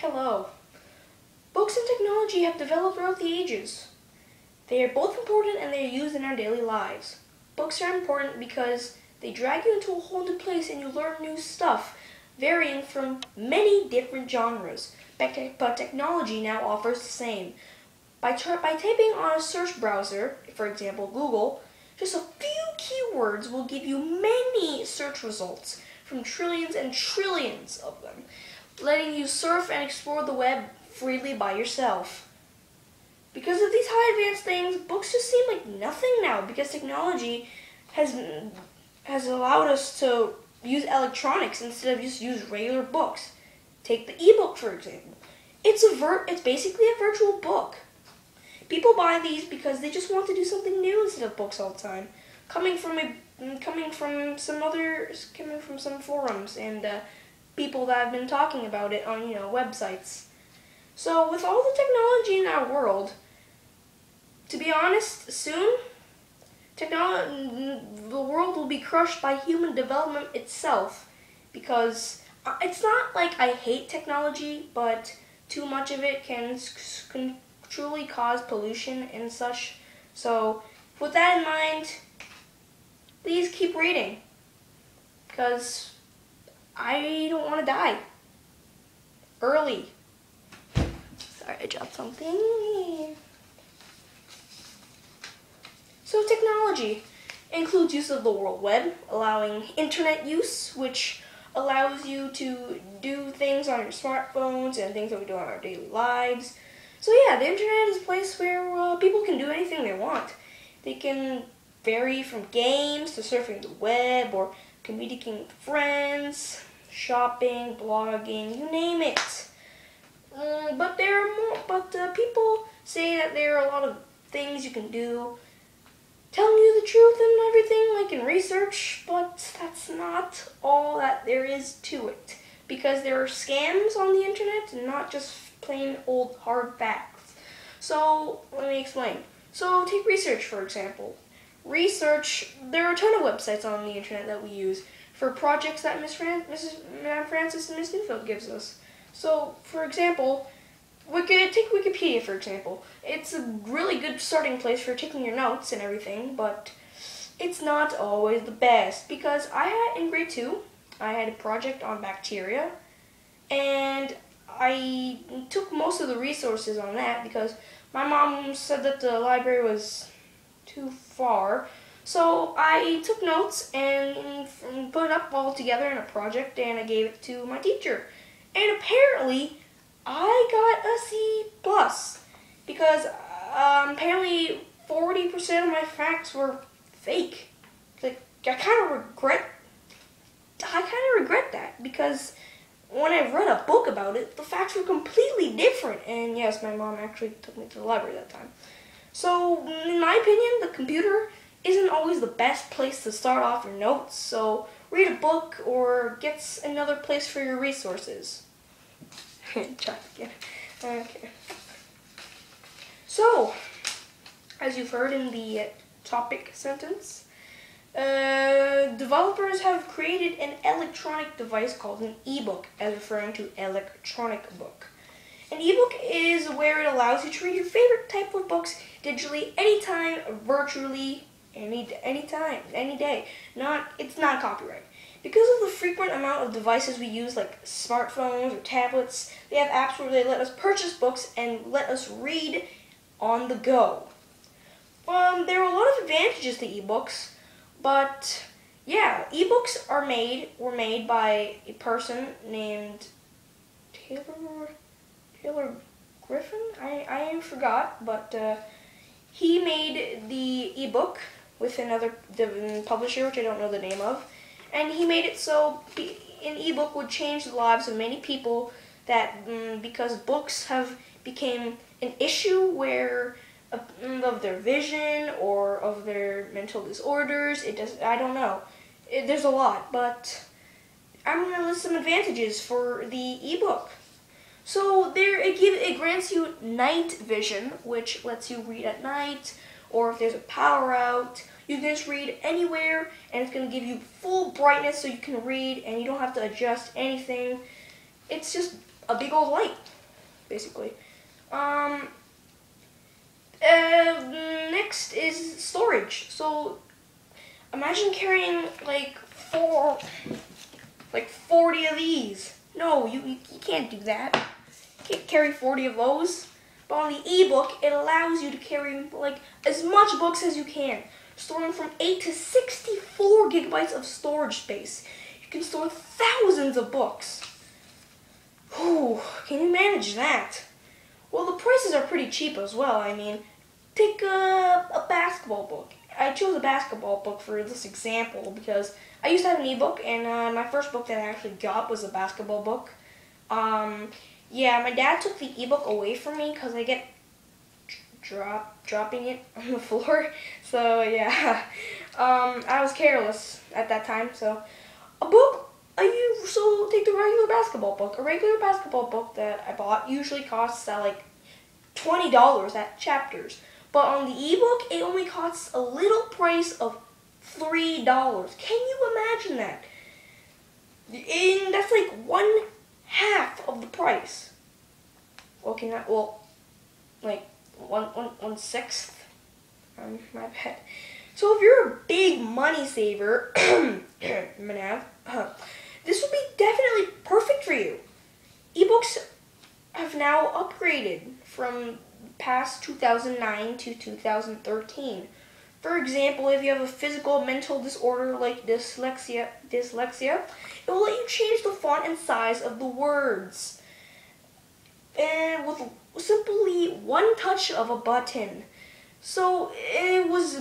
Hello. Books and technology have developed throughout the ages. They are both important and they are used in our daily lives. Books are important because they drag you into a whole new place and you learn new stuff, varying from many different genres. But technology now offers the same. By typing on a search browser, for example Google, just a few keywords will give you many search results from trillions and trillions of them, letting you surf and explore the web freely by yourself. Because of these high advanced things, books just seem like nothing now because technology has allowed us to use electronics instead of just use regular books. Take the ebook for example. It's basically a virtual book. People buy these because they just want to do something new instead of books all the time. Coming from some forums and people that have been talking about it on websites. So with all the technology in our world, to be honest, soon the world will be crushed by human development itself, because it's not like I hate technology, but too much of it can truly cause pollution and such. So with that in mind, please keep reading, because I don't want to die early. Sorry, I dropped something. So technology includes use of the World Web, allowing internet use, which allows you to do things on your smartphones and things that we do in our daily lives. So yeah, the internet is a place where people can do anything they want. They can vary from games to surfing the web or communicating with friends, shopping, blogging, you name it. But there are more. But people say that there are a lot of things you can do, telling you the truth and everything, like in research. But that's not all that there is to it, because there are scams on the internet and not just plain old hard facts. So let me explain. So take research for example. There are a ton of websites on the internet that we use for projects that Madam Francis and Miss Newfield gives us. So, for example, take Wikipedia for example. It's a really good starting place for taking your notes and everything, but it's not always the best, because in grade 2, I had a project on bacteria, and I took most of the resources on that because my mom said that the library was too far. So I took notes and put it up all together in a project, and I gave it to my teacher. And apparently, I got a C+, because apparently 40% of my facts were fake. Like, I kind of regret that, because when I read a book about it, the facts were completely different. And yes, my mom actually took me to the library that time. So, in my opinion, the computer isn't always the best place to start off your notes, so read a book or get another place for your resources. Try again. Okay. So, as you've heard in the topic sentence, developers have created an electronic device called an ebook, as referring to electronic book. An ebook is where it allows you to read your favorite type of books digitally, anytime, virtually, anytime, any day. It's not copyright. Because of the frequent amount of devices we use, like smartphones or tablets, they have apps where they let us purchase books and let us read on the go. There are a lot of advantages to ebooks, but yeah, ebooks were made by a person named Taylor Griffin? I forgot, but he made the ebook with another publisher, which I don't know the name of, and he made it so an ebook would change the lives of many people, because books have become an issue where of their vision or of their mental disorders. I don't know. There's a lot, but I'm going to list some advantages for the ebook. So it grants you night vision, which lets you read at night, or if there's a power out, you can just read anywhere, and it's going to give you full brightness so you can read and you don't have to adjust anything. It's just a big old light. basically. Next is storage. So imagine carrying like 40 of these. No, you can't do that. You can't carry 40 of those. But on the ebook, it allows you to carry like as much books as you can, storing from 8 to 64 gigabytes of storage space. You can store thousands of books. Whew, can you manage that? Well, the prices are pretty cheap as well. I mean, take a basketball book. I chose a basketball book for this example because I used to have an ebook, and my first book that I actually got was a basketball book. Yeah, my dad took the ebook away from me because I get dropping it on the floor. So yeah, I was careless at that time. So a book. So take the regular basketball book. A regular basketball book that I bought usually costs like $20 at Chapters. But on the ebook, it only costs a little price of $3. Can you imagine that? And that's like 1/2 of the price. Okay, not like one-sixth. My bad. So if you're a big money saver, Manav, this would be definitely perfect for you. Ebooks have now upgraded from past 2009 to 2013. For example, if you have a physical or mental disorder like dyslexia, it will let you change the font and size of the words. And with simply one touch of a button. So it was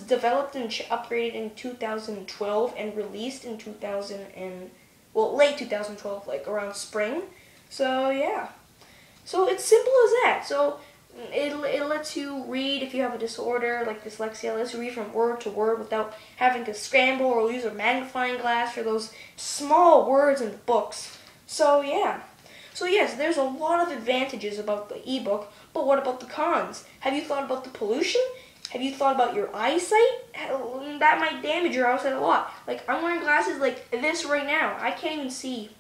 developed and upgraded in 2012 and released in late 2012, like around spring. So yeah. So it's simple as that. So it lets you read if you have a disorder like dyslexia. It lets you read from word to word without having to scramble or use a magnifying glass for those small words in the books. So yeah. So yes, there's a lot of advantages about the ebook, but what about the cons? Have you thought about the pollution? Have you thought about your eyesight? That might damage your eyesight a lot. Like, I'm wearing glasses like this right now. I can't even see.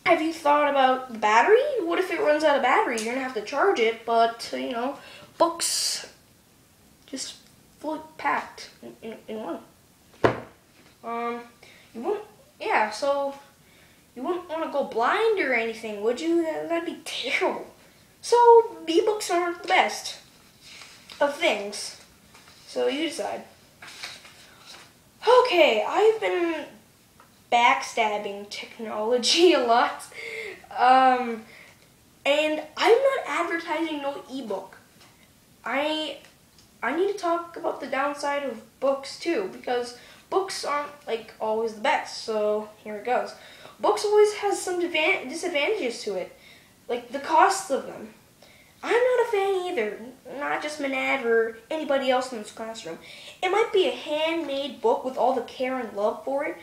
Have you thought about the battery? What if it runs out of battery? You're going to have to charge it, but, books just fully packed in one. You wouldn't want to go blind or anything, would you? That'd be terrible. So, ebooks aren't the best of things. So, you decide. Okay, I've been backstabbing technology a lot. And I'm not advertising no ebook. I need to talk about the downside of books too, because books aren't like always the best. So, here it goes. Books always has some disadvantages to it, like the costs of them. I'm not a fan either, not just Manav or anybody else in this classroom. It might be a handmade book with all the care and love for it,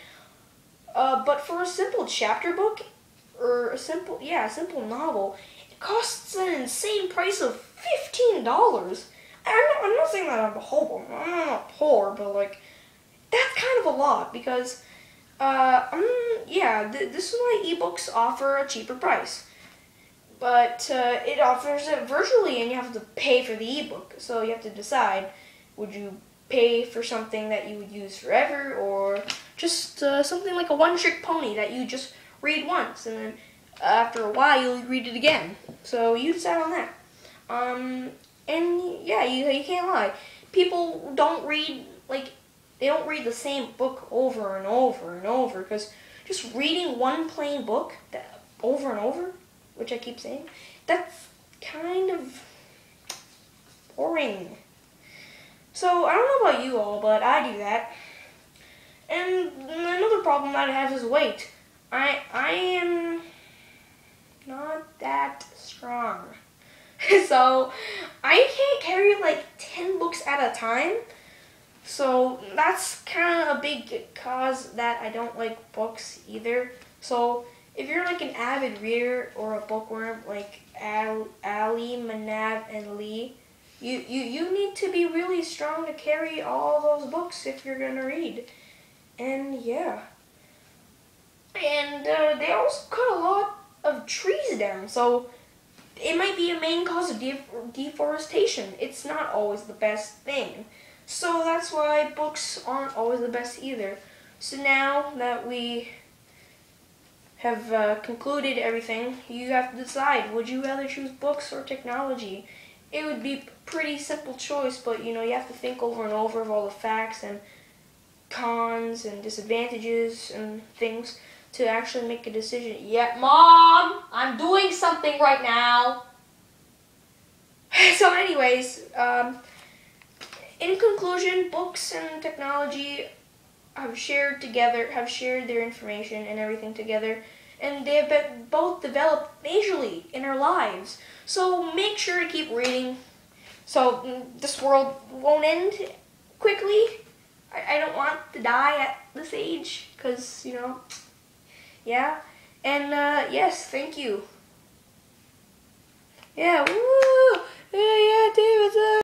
but for a simple chapter book, or a simple novel, it costs an insane price of $15. I'm not saying that I'm not poor, but like, that's kind of a lot because this is why ebooks offer a cheaper price. But it offers it virtually, and you have to pay for the ebook. So you have to decide, would you pay for something that you would use forever, or just something like a one-trick pony that you just read once, and then after a while you'll read it again. So you decide on that. And yeah, you can't lie. People don't read, they don't read the same book over and over and over, because just reading one plain book that over and over, which I keep saying, that's kind of boring. So I don't know about you all, but I do that. And another problem that I have is weight. I am not that strong. So I can't carry like 10 books at a time. So that's kind of a big cause that I don't like books either. So if you're like an avid reader or a bookworm like Ali, Manav, and Lee, you need to be really strong to carry all those books if you're gonna read. And yeah. And they also cut a lot of trees down. So it might be a main cause of deforestation. It's not always the best thing. So that's why books aren't always the best either. So now that we have concluded everything, you have to decide, would you rather choose books or technology? It would be a pretty simple choice, but you have to think over and over of all the facts and cons and disadvantages and things to actually make a decision. Yeah, Mom, I'm doing something right now. So anyways, in conclusion, books and technology have shared their information and everything together, and they have both developed majorly in our lives. So make sure to keep reading, so this world won't end quickly. I don't want to die at this age, because, yeah. And, yes, thank you. Yeah, woo!